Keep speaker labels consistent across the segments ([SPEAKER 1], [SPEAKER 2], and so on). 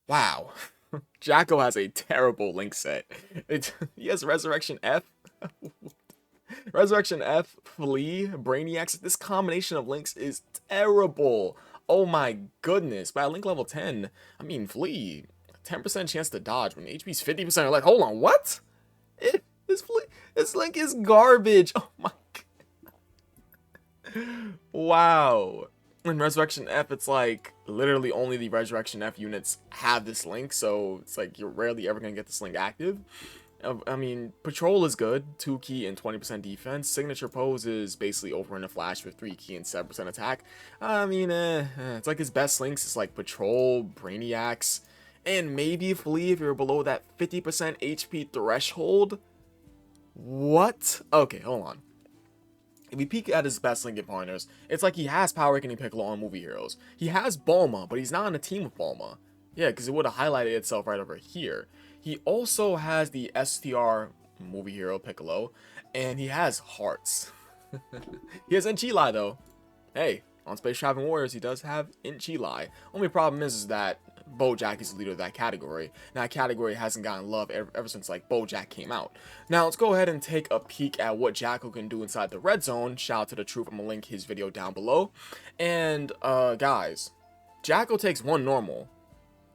[SPEAKER 1] Wow. Jacko has a terrible link set. He has Resurrection F, Resurrection F, Flea, Brainiacs. This combination of links is terrible. Oh my goodness. By link level 10, I mean Flea, 10% chance to dodge when HP's 50%. You're like, hold on, what? This Flea, this link is garbage. Oh my. Wow. In Resurrection F, it's like literally only the Resurrection F units have this link, so it's like you're rarely ever gonna get this link active. I mean, Patrol is good, 2 key and 20% defense. Signature Pose is basically over in a flash with 3 key and 7% attack. I mean, it's like his best links is like Patrol, Brainiacs, and maybe Flea if you're below that 50% HP threshold. What? Okay, hold on. If we peek at his best Lincoln partners, it's like he has Power Ranking Piccolo on Movie Heroes. He has Bulma, but he's not on a team with Bulma. Yeah, because it would have highlighted itself right over here. He also has the STR Movie Hero Piccolo, and he has Hearts. He has Enchilai though. Hey, on Space Traveling Warriors, he does have Enchilai. Only problem is that Bojack is the leader of that category. And that category hasn't gotten love ever since like Bojack came out. Now let's go ahead and take a peek at what Jacko can do inside the red zone. Shout out to the truth. I'm gonna link his video down below. And guys, Jacko takes one normal.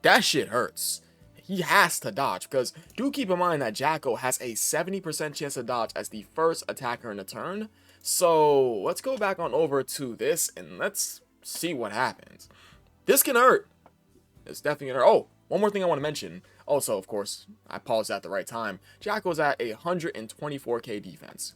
[SPEAKER 1] That shit hurts. He has to dodge because do keep in mind that Jacko has a 70% chance to dodge as the first attacker in the turn. So let's go back on over to this and let's see what happens. This can hurt. It's definitely gonna hurt. Oh, one more thing I want to mention. Also, of course, I paused at the right time. Jacko's at a 124k defense.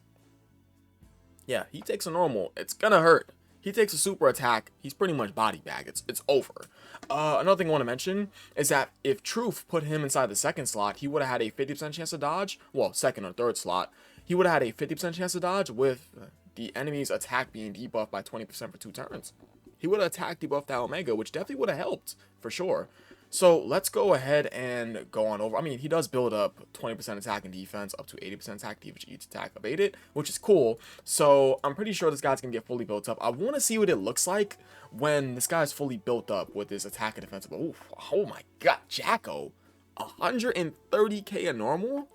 [SPEAKER 1] Yeah, he takes a normal. It's gonna hurt. He takes a super attack. He's pretty much body bag. It's over. Another thing I want to mention is that if Truth put him inside the second slot, he would have had a 50% chance to dodge. Well, second or third slot, he would have had a 50% chance to dodge with the enemy's attack being debuffed by 20% for 2 turns. He would have attacked debuffed that Omega, which definitely would have helped for sure. So let's go ahead and go on over. I mean, he does build up 20% attack and defense up to 80% attack, defense each attack abated, which is cool. So I'm pretty sure this guy's gonna get fully built up. I want to see what it looks like when this guy's fully built up with his attack and defense. Oof, oh my god, Jacko, 130k a normal?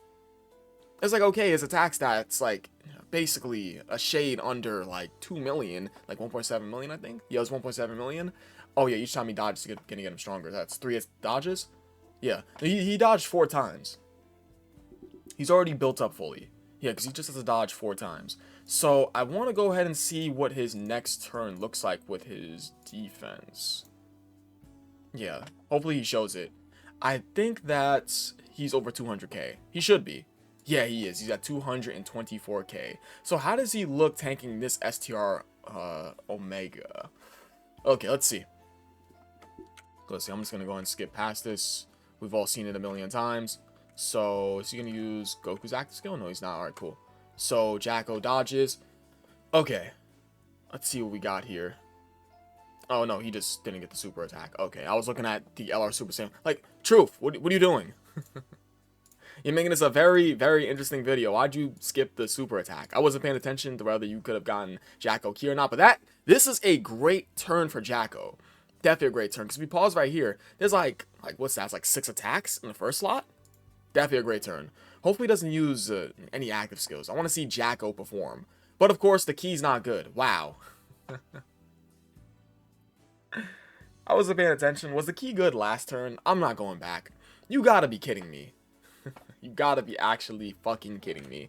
[SPEAKER 1] It's like, okay, his attack stats like basically a shade under like 2 million, like 1.7 million, I think. Yeah, it was 1.7 million. Oh yeah, each time he dodges, gonna get him stronger. That's 3 dodges. Yeah, he dodged 4 times. He's already built up fully. Yeah, because he just has to dodge 4 times. So I want to go ahead and see what his next turn looks like with his defense. Yeah, hopefully he shows it. I think that he's over 200k. He should be. Yeah, he is. He's at 224k. So how does he look tanking this STR Omega? Okay, let's see. Let's see. I'm just going to go ahead and skip past this. We've all seen it a million times. So is he going to use Goku's active skill? No, he's not. All right, cool. So Jacko dodges. Okay. Let's see what we got here. Oh, no, he just didn't get the super attack. Okay, I was looking at the LR Super Saiyan. Like, Truth, what are you doing? You're making this a very, very interesting video. Why'd you skip the super attack? I wasn't paying attention to whether you could have gotten Jacko key or not, but this is a great turn for Jacko. Definitely a great turn, because if we pause right here, there's like what's that? It's like 6 attacks in the first slot? Definitely a great turn. Hopefully he doesn't use any active skills. I want to see Jacko perform. But of course, the key's not good. Wow. I wasn't paying attention. Was the key good last turn? I'm not going back. You gotta be kidding me. You gotta be actually fucking kidding me.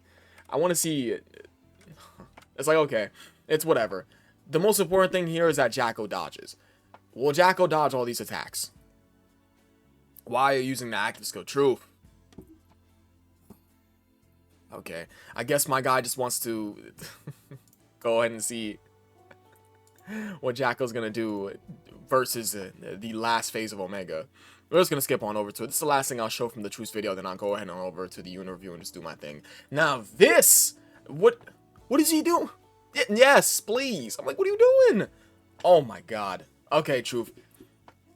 [SPEAKER 1] I want to see. It's like, okay, it's whatever. The most important thing here is that Jacko dodges. Will Jacko dodge all these attacks? Why are you using the active skill? Truth. Okay, I guess my guy just wants to go ahead and see what Jacko's gonna do versus the last phase of Omega. We're just gonna skip on over to it. This is the last thing I'll show from the Truth video, then I'll go ahead and on over to the unit review and just do my thing. Now this, what is he doing? Yes, please. I'm like, what are you doing? Oh my god. Okay, Truth.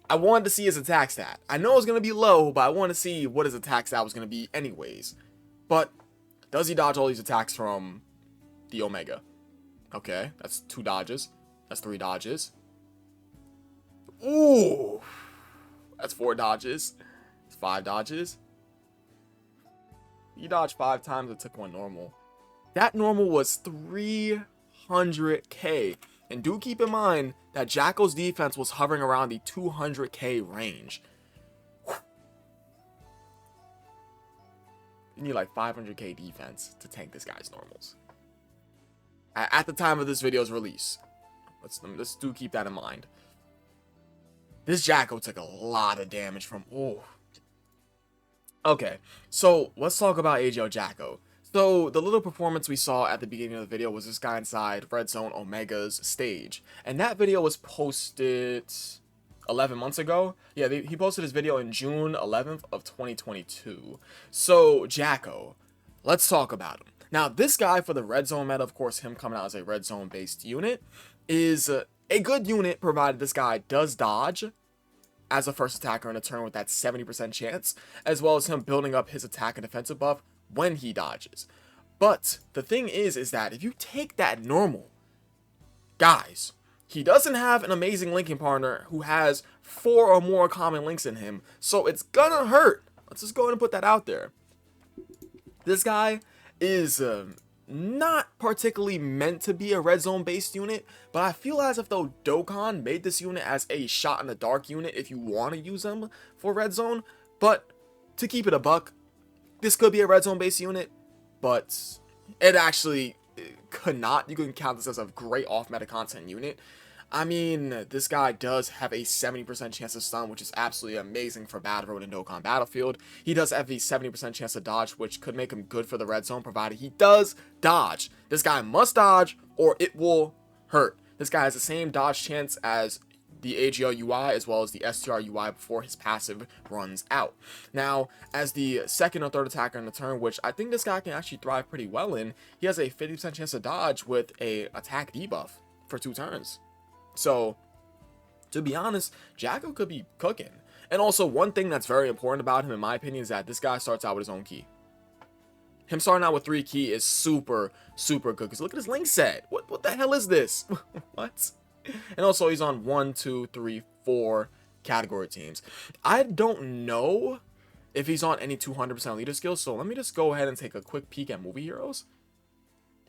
[SPEAKER 1] I wanted to see his attack stat. I know it's gonna be low, but I want to see what his attack stat was gonna be anyways. But does he dodge all these attacks from the Omega? Okay, that's 2 dodges. That's 3 dodges. Ooh. That's 4 dodges. It's 5 dodges. You dodged 5 times and took 1 normal. That normal was 300k. And do keep in mind that Jacko's defense was hovering around the 200k range. You need like 500k defense to tank this guy's normals. At the time of this video's release. Let's do keep that in mind. This Jacko took a lot of damage from... Oh. Okay, so let's talk about AGL Jacko. So the little performance we saw at the beginning of the video was this guy inside Red Zone Omega's stage. And that video was posted 11 months ago. Yeah, he posted his video in June 11th of 2022. So Jacko, let's talk about him. Now this guy for the Red Zone meta, of course him coming out as a Red Zone based unit, is a good unit provided this guy does dodge as a first attacker in a turn with that 70% chance, as well as him building up his attack and defensive buff when he dodges. But the thing is that if you take that normal, guys, he doesn't have an amazing linking partner who has 4 or more common links in him, so it's gonna hurt. Let's just go ahead and put that out there. This guy is not particularly meant to be a red zone based unit, but I feel as if though Dokkan made this unit as a shot in the dark unit if you want to use them for red zone. But to keep it a buck, this could be a red zone based unit, but it actually could not. You can count this as a great off meta content unit. I mean, this guy does have a 70% chance to stun, which is absolutely amazing for Battle Road and Dokkan Battlefield. He does have a 70% chance to dodge, which could make him good for the red zone, provided he does dodge. This guy must dodge, or it will hurt. This guy has the same dodge chance as the AGL UI as well as the STR UI before his passive runs out. Now, as the second or third attacker in the turn, which I think this guy can actually thrive pretty well in, he has a 50% chance to dodge with a attack debuff for 2 turns. So, to be honest, Jacko could be cooking. And also, one thing that's very important about him, in my opinion, is that this guy starts out with his own key. Him starting out with 3 key is super, super good. Because look at his link set. What the hell is this? What? And also, he's on 1, 2, 3, 4 category teams. I don't know if he's on any 200% leader skills. So, let me just go ahead and take a quick peek at movie heroes.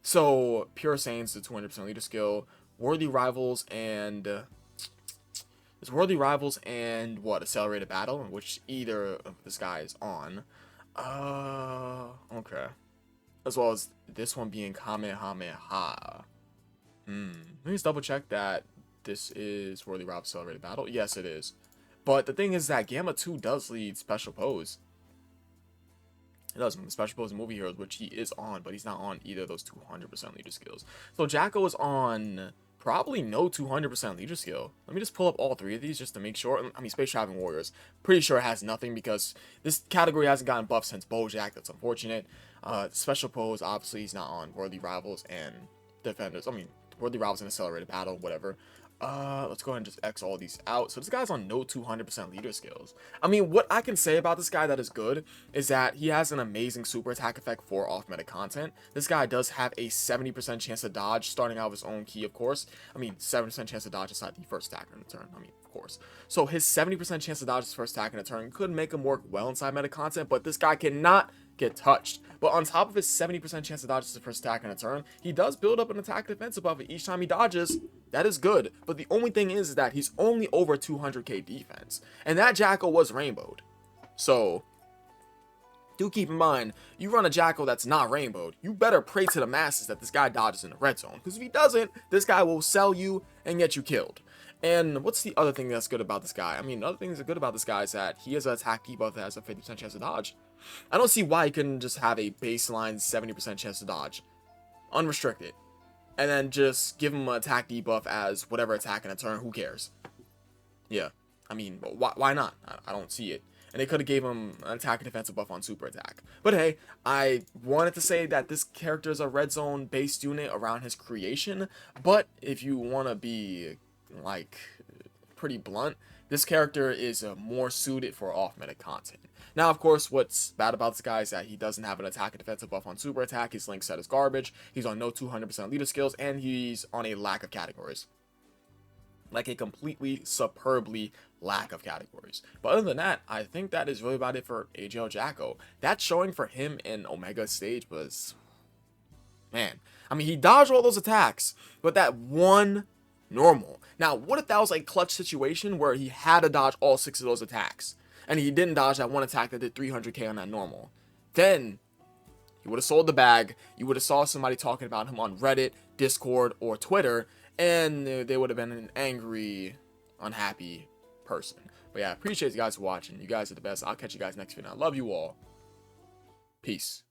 [SPEAKER 1] So, Pure Saiyans, the 200% leader skill. Worthy Rivals and there's Worthy Rivals and what, Accelerated Battle, which either of this guy is on. Okay. As well as this one being Kamehameha. Let me just double check that this is Worthy Rivals Accelerated Battle. Yes, it is. But the thing is that Gamma 2 does lead Special Pose. It does. Special Pose and Movie Heroes, which he is on, but he's not on either of those 200% leader skills. So Jacko is on probably no 200% leader skill. Let me just pull up all 3 of these just to make sure. I mean, Space Traveling Warriors, pretty sure it has nothing because this category hasn't gotten buffed since Bojack. That's unfortunate. Special Pose, obviously, he's not on. Worthy Rivals and Defenders. I mean, Worthy Rivals and Accelerated Battle, whatever. Let's go ahead and just X all these out. So this guy's on no 200% leader skills. I mean, what I can say about this guy that is good is that he has an amazing super attack effect for off-meta content. This guy does have a 70% chance to dodge, starting out with his own key, of course. I mean, 7% chance to dodge inside the first attacker in the turn. I mean, of course. So his 70% chance to dodge his first attack in a turn could make him work well inside meta content, but this guy cannot get touched. But on top of his 70% chance to dodge his first attack in a turn, he does build up an attack defensive buff each time he dodges. That is good. But the only thing is that he's only over 200k defense. And that Jacko was rainbowed. So, do keep in mind, you run a Jacko that's not rainbowed, you better pray to the masses that this guy dodges in the red zone. Because if he doesn't, this guy will sell you and get you killed. And what's the other thing that's good about this guy? I mean, the other thing that's good about this guy is that he has an attack debuff that has a 50% chance to dodge. I don't see why he couldn't just have a baseline 70% chance to dodge. Unrestricted. And then just give him an attack debuff as whatever attack in a turn, who cares? Yeah. I mean, why not? I don't see it. And they could have gave him an attack and defensive buff on super attack. But hey, I wanted to say that this character is a red zone based unit around his creation. But if you want to be like pretty blunt, this character is more suited for off-meta content. Now, of course, what's bad about this guy is that he doesn't have an attack and defensive buff on super attack. His link set is garbage. He's on no 200% leader skills, and he's on a lack of categories. like a completely superbly lack of categories. But other than that, I think that is really about it for AJL Jacko. That showing for him in Omega stage was, man. I mean, he dodged all those attacks, but that one normal. Now, what if that was a clutch situation where he had to dodge all 6 of those attacks, and he didn't dodge that one attack that did 300k on that normal? Then you would have sold the bag. You would have saw somebody talking about him on Reddit, Discord, or Twitter, and they would have been an angry, unhappy person. But yeah, I appreciate you guys for watching. You guys are the best. I'll catch you guys next video. I love you all. Peace.